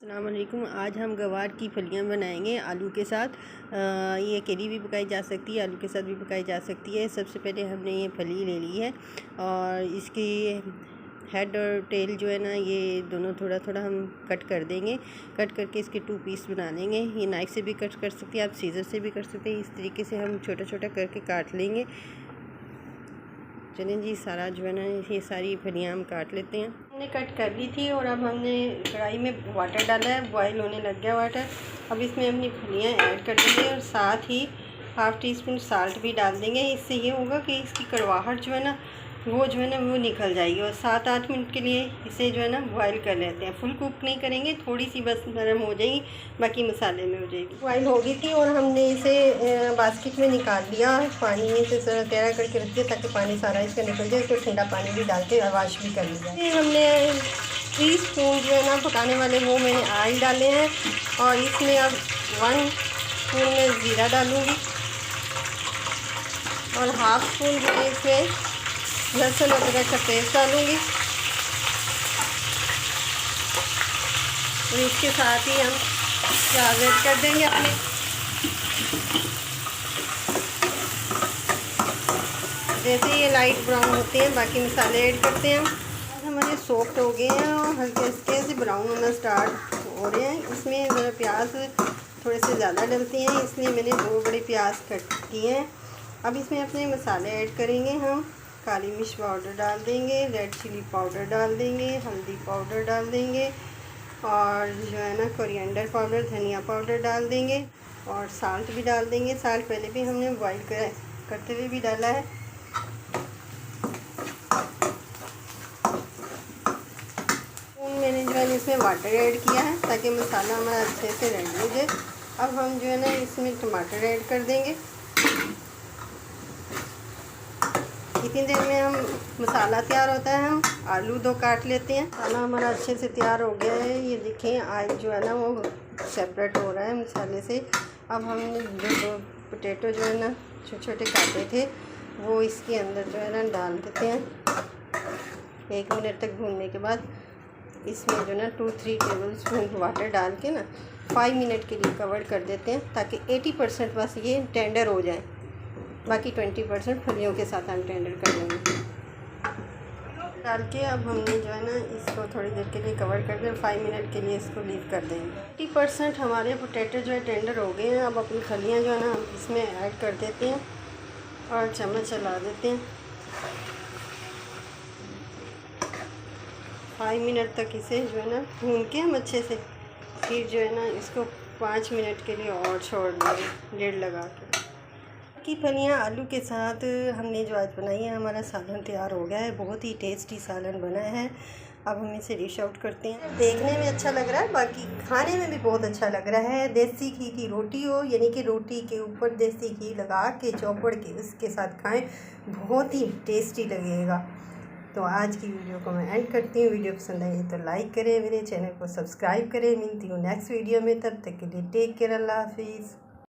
अस्सलाम वालेकुम। आज हम गवार की फलियां बनाएंगे आलू के साथ। ये अकेली भी पकाई जा सकती है, आलू के साथ भी पकाई जा सकती है। सबसे पहले हमने ये फली ले ली है और इसकी हेड और टेल जो है ना, ये दोनों थोड़ा थोड़ा हम कट कर देंगे। कट करके इसके 2 पीस बना लेंगे। ये नाइफ से भी कट कर सकते हैं, आप सीजर से भी कर सकते हैं। इस तरीके से हम छोटा छोटा करके काट लेंगे। चलें जी, सारा जो है ना, ये सारी फलियाँ हम काट लेते हैं। हमने कट कर ली थी और अब हमने कढ़ाई में वाटर डाला है, बॉईल होने लग गया वाटर। अब इसमें अपनी फलियाँ ऐड कर देंगे और साथ ही हाफ़ टी स्पून साल्ट भी डाल देंगे। इससे ये होगा कि इसकी कड़वाहट जो है ना, वो निकल जाएगी। और 7-8 मिनट के लिए इसे जो है ना बॉईल कर लेते हैं। फुल कुक नहीं करेंगे, थोड़ी सी बस नरम हो जाएगी, बाकी मसाले में हो जाएगी। बॉईल हो गई थी और हमने इसे बास्केट में निकाल लिया। पानी से ज़रा तैयार करके रख दिया ताकि पानी सारा इसका निकल जाए। इसको ठंडा पानी भी डाल के वॉश भी कर लिया। फिर हमने 3 स्पून जो है ना पकाने वाले, वो मैंने ऑयल डाले हैं और इसमें अब 1 स्पून में ज़ीरा डालूँगी और हाफ़ स्पून जो है इसमें लहसुन अदरक का पेस्ट डालूँगी। और इसके साथ ही हम प्याज ऐड कर देंगे अपने। जैसे ये लाइट ब्राउन होते हैं, बाकी मसाले ऐड करते हैं। आज हमारे सॉफ्ट हो गए हैं और हल्के हल्के से ब्राउन होना स्टार्ट हो रहे हैं। इसमें ज़रा प्याज थोड़े से ज़्यादा डलती हैं, इसलिए मैंने 2 बड़े प्याज कट किए हैं। अब इसमें अपने मसाले ऐड करेंगे हम। काली मिर्च पाउडर डाल देंगे, रेड चिली पाउडर डाल देंगे, हल्दी पाउडर डाल देंगे और जो है ना कोरिएंडर पाउडर, धनिया पाउडर डाल देंगे और साल्ट भी डाल देंगे। साल्ट पहले भी हमने बॉईल करते हुए भी डाला है। मैंने जो है इसमें वाटर ऐड किया है ताकि मसाला हमारा अच्छे से रेडी हो जाए। अब हम जो है ना इसमें टमाटर ऐड कर देंगे। इतनी देर में हम मसाला तैयार होता है, हम आलू 2 काट लेते हैं। मसाला हमारा अच्छे से तैयार हो गया है। ये देखें, ऑयल जो है ना वो सेपरेट हो रहा है मसाले से। अब हमने जो 2 पोटैटो जो है ना छोटे छोटे काटे थे, वो इसके अंदर जो है ना डाल देते हैं। 1 मिनट तक भूनने के बाद इसमें जो ना 2-3 टेबल स्पून वाटर डाल के ना 5 मिनट के लिए कवर कर देते हैं ताकि 80% बस ये टेंडर हो जाए। बाकी 20% फलियों के साथ हम टेंडर कर लेंगे। डाल के अब हमने जो है ना इसको थोड़ी देर के लिए कवर कर दें, 5 मिनट के लिए इसको लीव कर देंगे। 80% हमारे पोटैटो जो है टेंडर हो गए हैं। अब अपनी फलियाँ जो है ना हम इसमें ऐड कर देते हैं और चम्मच चला देते हैं। 5 मिनट तक इसे जो है ना भून के हम अच्छे से, फिर जो है ना इसको 5 मिनट के लिए और छोड़ देंगे लिड लगा के। की फलियाँ आलू के साथ हमने जो आज बनाई है, हमारा सालन तैयार हो गया है। बहुत ही टेस्टी सालन बना है। अब हम इसे डिश आउट करते हैं। देखने में अच्छा लग रहा है, बाकी खाने में भी बहुत अच्छा लग रहा है। देसी घी की रोटी हो, यानी कि रोटी के ऊपर देसी घी लगा के चौपड़ के उसके साथ खाएं, बहुत ही टेस्टी लगेगा। तो आज की वीडियो को मैं एंड करती हूँ। वीडियो पसंद आई तो लाइक करें, मेरे चैनल को सब्सक्राइब करें। मिलती हूँ नेक्स्ट वीडियो में, तब तक के लिए टेक केयर, अल्लाह हाफिज़।